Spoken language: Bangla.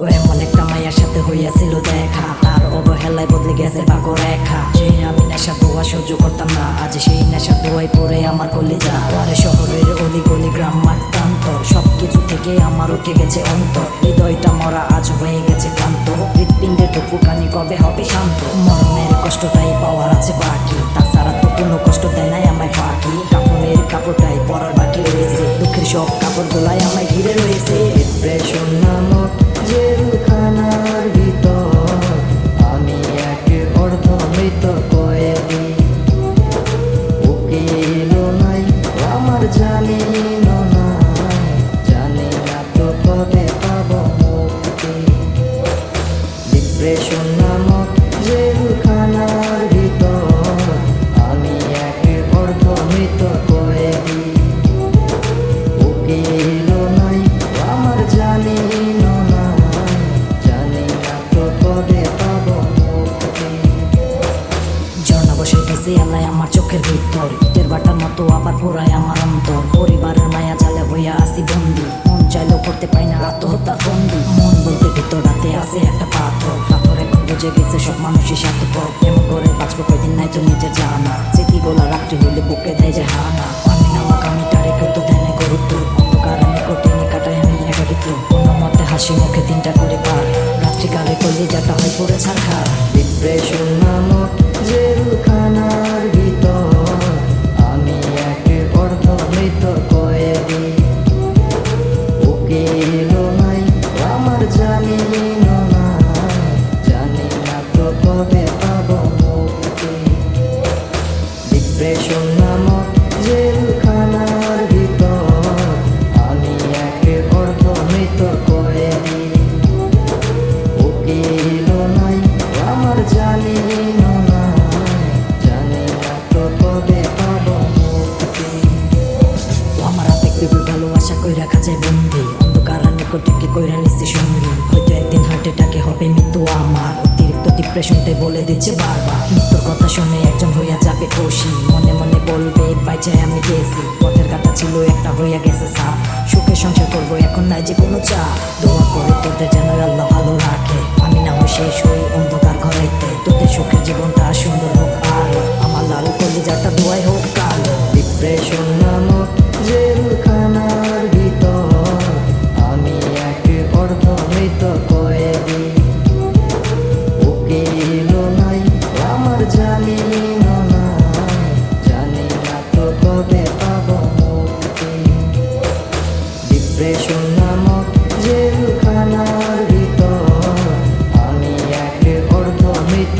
ও এমন একটা মায়ের সাথে হইয়াছিল দেখা, তার অবহেলায় বদলে গেছে ভাগ্যরেখা। যে আমি নেশার দোয়া সহ্য করতাম না, আজ সেই নেশার দোয়াই পড়ে আমার কলিজা। পরে শহরের অলি গলি গ্রাম মাঠ প্রান্তর, সবকিছু থেকে আমার উঠে গেছে অন্তর। হৃদয়টা মরা আজ হয়ে গেছে ক্লান্ত, হৃৎপিণ্ডের টুকুখানি কবে হবে শান্ত। মরণের কষ্টটাই পাওয়ার আছে বাকি, তাছাড়া তো কোনো কষ্ট দেয় নাই আমায় ফাঁকি। কাপড়ের কাপড়টাই পরার বাকি রয়েছে, দুঃখের সব কাপড়গুলাই আমায় ঘিরে রয়েছে। ডিপ্রেশন নামক জেলখানার ভিতর আমি এক অর্ধমৃত কয়েদি। উকিল নাই আমার জানি না, জানি না তো কবে পাবো মুক্তি। ডিপ্রেশন নামক জেলখানার ভিতর আমি এক অর্ধমৃত কয়েদি। উকিল নাই আমার জানি না, জানি না তো কবে পাবো মুক্তি। ঝর্ণা বসে গেছে আল্লাহ আমার চোখের ভিতর, ইটের বাটার মতো আবার পুরায় আমার অন্তর। পরিবারের মায়া জালে হইয়া আসি বন্দি, মন চাইলেও করতে পাই না আত্মহত্যা বন্দি। মন বলতে ভিতর রাতে আছে একটা পাথর, পাথর এখন বুঝে গেছে সব মানুষই স্বার্থপর। এমন করে বাঁচবো কয়দিন নাই তো নিজের জানা, স্মৃতিগুলা রাত্রি হইলে বুকে দেয় যে হানা। আমি নামক আমি তারে কেউ তো দেয় না গুরুত্ব, অন্ধকার আমি কঠিনে কাটাই আমি একাকিত্ব। কোনো মতে হাসি মুখে দিনটা করে পার, রাত্রিকালে করলে যাটা হয় পড়ে ছাড়খার। ডিপ্রেশন নামক জেলখানার ভিতর আমি এক অর্ধমৃত কয়েদি। উকিল নাই আমার জানি না, জানি না তো কবে পাবো মুক্তি। ডিপ্রেশন নামক জেলখানার ভিতর আমি এক অর্ধমৃত কয়েদি। উকিল নাই আমার জানি না, জানি না তো কবে পাবো মুক্তি। আমার আবেগ দেবে ভালোবাসা কই রাখা যায় বন্দি, অন্ধকার নিকটকে কইরা নিচ্ছি সঙ্গী। হয়তো একদিন হার্ট অ্যাটাকে হবে মৃত্যু আমার, অতিরিক্ত ডিপ্রেশনটাই বলে দিচ্ছে বারবার। মৃত্যুর কথা শুনে একজন হইয়া যাবে খুশি, মনে মনে বলবে বাইচাই আমি গেছি। পথের কাটা ছিল একটা হইয়া গেছে সাপ, সুখে সংসার করবো এখন নাই যে কোনো চা। দোয়া করে তোদের যেন আল্লাহ ভালো রাখে, আমি না হয় শেষ হই অন্ধকার ঘরাইতে। তোদের সুখের জীবনটা সুন্দর হোক আর আমার লাল কলিজাটা দোয়াই হোক কাল। ডিপ্রেশন নামক জেলখানার ভিতর আমি এক অর্ধমৃত কয়েদি। উকিল নাই আমার জানি না, জানি না তো কবে পাবো মুক্তি। ডিপ্রেশন নামক জেলখানার ভিতর আমি এক অর্ধমৃত